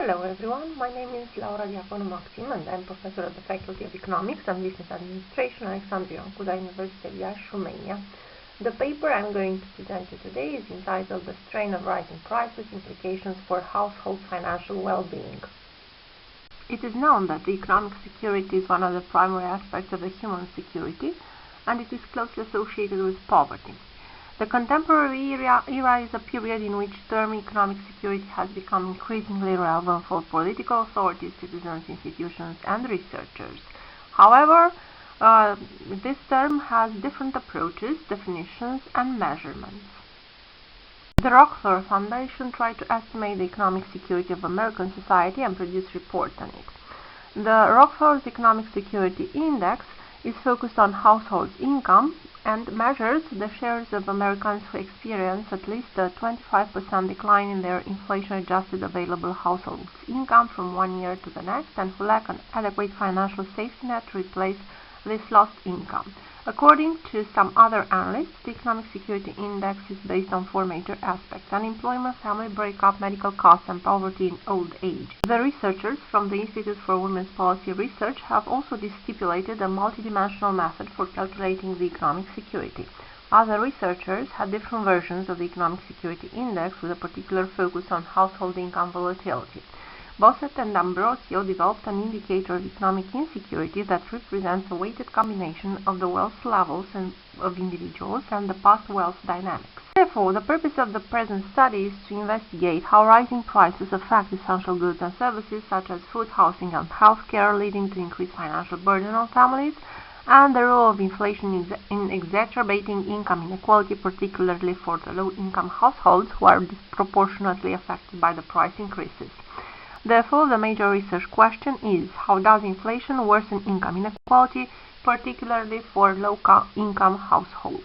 Hello everyone, my name is Diaconu Maxim and I'm professor at the Faculty of Economics and Business Administration at XXIII University of Iași, Romania. The paper I'm going to present you today is entitled The Strain of Rising Prices, Implications for Household Financial Well-Being. It is known that the economic security is one of the primary aspects of the human security and it is closely associated with poverty. The contemporary era is a period in which the term economic security has become increasingly relevant for political authorities, citizens, institutions, and researchers. However, this term has different approaches, definitions, and measurements. The Rockefeller Foundation tried to estimate the economic security of American society and produce reports on it. The Rockefeller's Economic Security Index is focused on household income and measures the shares of Americans who experience at least a 25% decline in their inflation-adjusted available household income from one year to the next and who lack an adequate financial safety net to replace this lost income. According to some other analysts, the Economic Security Index is based on four major aspects: unemployment, family breakup, medical costs, and poverty in old age. The researchers from the Institute for Women's Policy Research have also stipulated a multidimensional method for calculating the economic security. Other researchers had different versions of the Economic Security Index with a particular focus on household income volatility. Bossett and Ambrosio developed an indicator of economic insecurity that represents a weighted combination of the wealth levels of individuals and the past wealth dynamics. Therefore, the purpose of the present study is to investigate how rising prices affect essential goods and services such as food, housing, and healthcare, leading to increased financial burden on families, and the role of inflation in exacerbating income inequality, particularly for the low-income households who are disproportionately affected by the price increases. Therefore, the major research question is, how does inflation worsen income inequality, particularly for low-income households?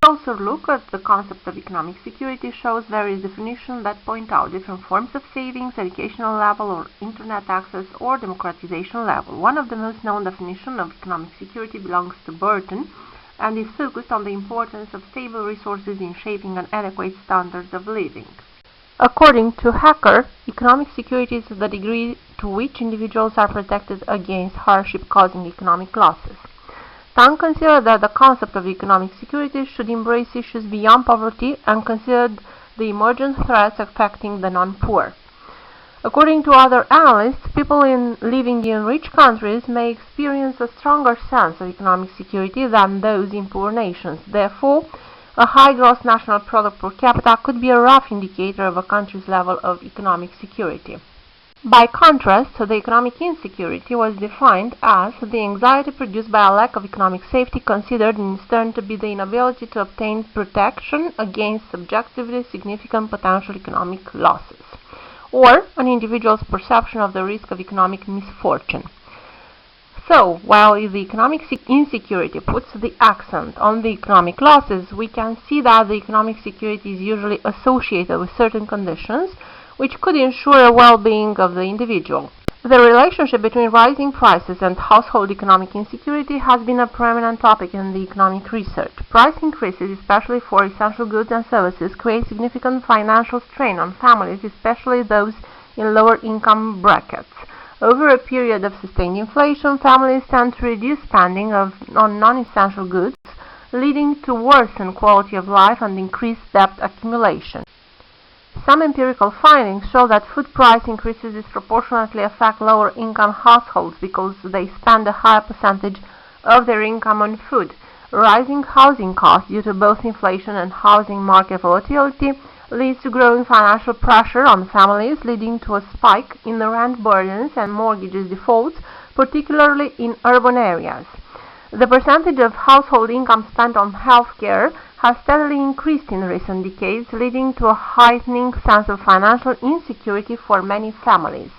A closer look at the concept of economic security shows various definitions that point out different forms of savings, educational level, or internet access, or democratization level. One of the most known definitions of economic security belongs to Burton and is focused on the importance of stable resources in shaping an adequate standards of living. According to Hacker, economic security is the degree to which individuals are protected against hardship causing economic losses. Tang considered that the concept of economic security should embrace issues beyond poverty and considered the emergent threats affecting the non-poor. According to other analysts, people living in rich countries may experience a stronger sense of economic security than those in poor nations. Therefore, a high gross national product per capita could be a rough indicator of a country's level of economic security. By contrast, the economic insecurity was defined as the anxiety produced by a lack of economic safety, considered in its turn to be the inability to obtain protection against subjectively significant potential economic losses, or an individual's perception of the risk of economic misfortune. So, while the economic insecurity puts the accent on the economic losses, we can see that the economic security is usually associated with certain conditions which could ensure a well-being of the individual. The relationship between rising prices and household economic insecurity has been a prominent topic in the economic research. Price increases, especially for essential goods and services, create significant financial strain on families, especially those in lower income brackets. Over a period of sustained inflation, families tend to reduce spending on non-essential goods, leading to worsened quality of life and increased debt accumulation. Some empirical findings show that food price increases disproportionately affect lower-income households because they spend a higher percentage of their income on food. Rising housing costs due to both inflation and housing market volatility leads to growing financial pressure on families, leading to a spike in the rent burdens and mortgages defaults, particularly in urban areas. The percentage of household income spent on health care has steadily increased in recent decades, leading to a heightening sense of financial insecurity for many families.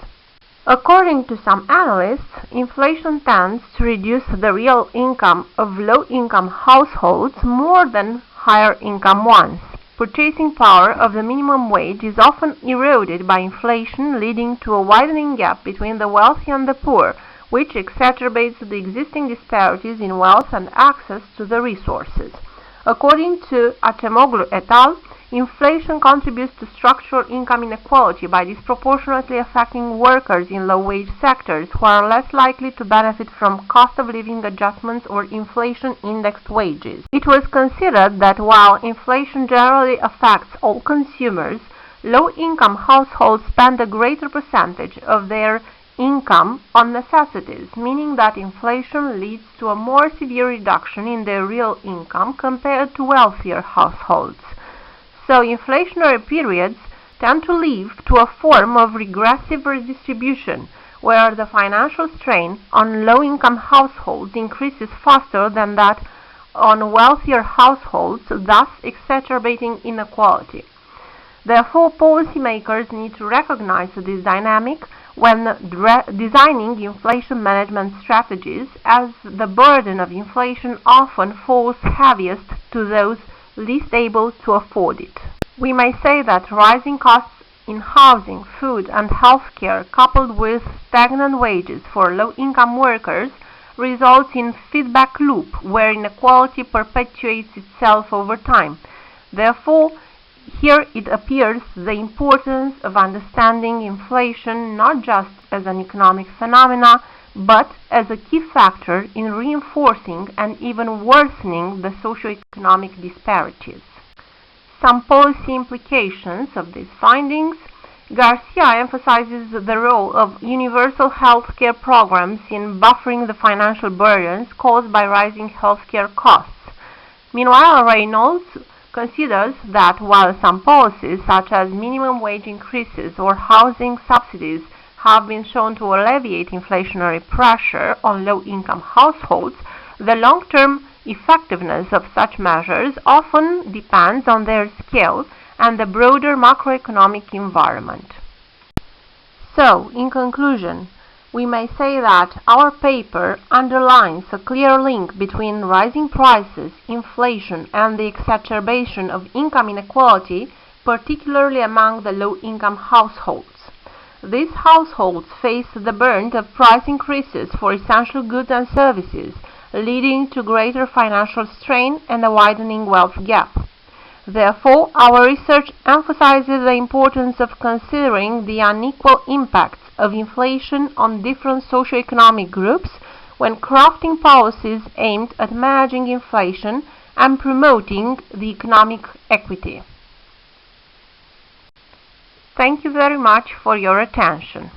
According to some analysts, inflation tends to reduce the real income of low-income households more than higher-income ones. Purchasing power of the minimum wage is often eroded by inflation, leading to a widening gap between the wealthy and the poor, which exacerbates the existing disparities in wealth and access to the resources. According to Acemoglu et al., Inflation contributes to structural income inequality by disproportionately affecting workers in low-wage sectors who are less likely to benefit from cost-of-living adjustments or inflation-indexed wages. It was considered that while inflation generally affects all consumers, low-income households spend a greater percentage of their income on necessities, meaning that inflation leads to a more severe reduction in their real income compared to wealthier households. So inflationary periods tend to lead to a form of regressive redistribution, where the financial strain on low-income households increases faster than that on wealthier households, thus exacerbating inequality. Therefore, policymakers need to recognize this dynamic when designing inflation management strategies, as the burden of inflation often falls heaviest to those least able to afford it. We may say that rising costs in housing, food, and healthcare, coupled with stagnant wages for low-income workers, results in a feedback loop where inequality perpetuates itself over time. Therefore, here it appears the importance of understanding inflation not just as an economic phenomena, but as a key factor in reinforcing and even worsening the socio-economic disparities. Some policy implications of these findings. Garcia emphasizes the role of universal healthcare programs in buffering the financial burdens caused by rising healthcare costs. Meanwhile, Reynolds considers that while some policies such as minimum wage increases or housing subsidies have been shown to alleviate inflationary pressure on low-income households, the long-term effectiveness of such measures often depends on their scale and the broader macroeconomic environment. So, in conclusion, we may say that our paper underlines a clear link between rising prices, inflation, and the exacerbation of income inequality, particularly among the low-income households. These households face the brunt of price increases for essential goods and services, leading to greater financial strain and a widening wealth gap. Therefore, our research emphasizes the importance of considering the unequal impacts of inflation on different socioeconomic groups when crafting policies aimed at managing inflation and promoting the economic equity. Thank you very much for your attention.